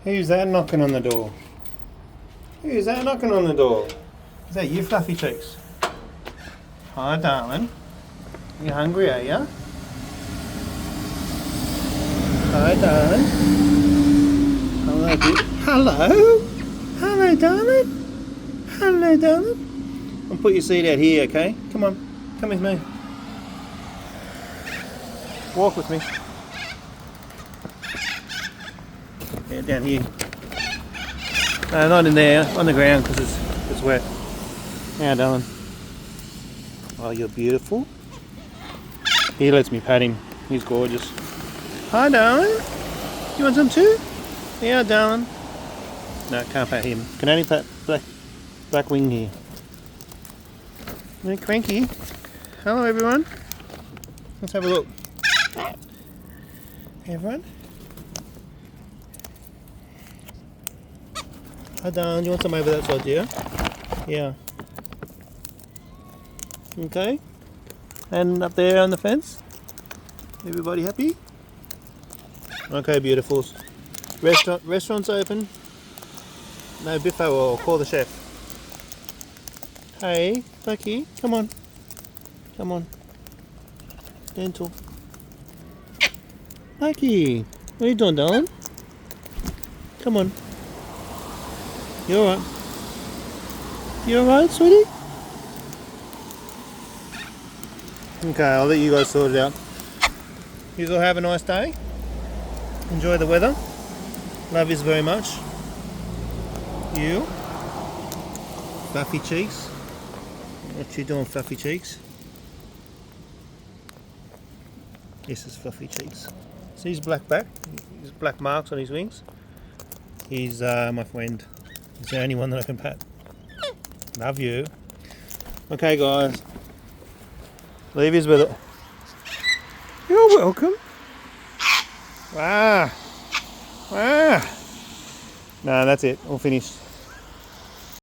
Who's that knocking on the door? Who's that knocking on the door? Is that you, Fluffy Cheeks? Hi, darling. You hungry, are you? Hi, darling. Hello, hello? Hello, darling. Hello, darling. I'll put your seat out here, okay? Come on. Come with me. Walk with me. Yeah, down here. No, not in there. On the ground because it's wet. Yeah, darling. Oh, you're beautiful. He lets me pat him. He's gorgeous. Hi, darling. You want some too? Yeah, darling. No, can't pat him. Can only pat black wing here. Hey, Cranky. Hello, everyone. Let's have a look. Hey, everyone. Hi, darling. You want some over that side, dear? Yeah. Okay. And up there on the fence? Everybody happy? Okay, beautifuls. Restaurant's open. No biffo, I'll call the chef. Hey, Lucky, come on. Come on. Dental. Lucky, what are you doing, darling? Come on. You alright? You alright, sweetie? Okay, I'll let you guys sort it out. You all have a nice day. Enjoy the weather. Love yous very much. You. Fluffy Cheeks. What you doing, Fluffy Cheeks? This is Fluffy Cheeks. See his black back? His black marks on his wings? He's my friend. He's the only one that I can pat. Love you. Okay, guys. Leave yous with it. You're welcome. Ah. Ah. No, that's it. All finished.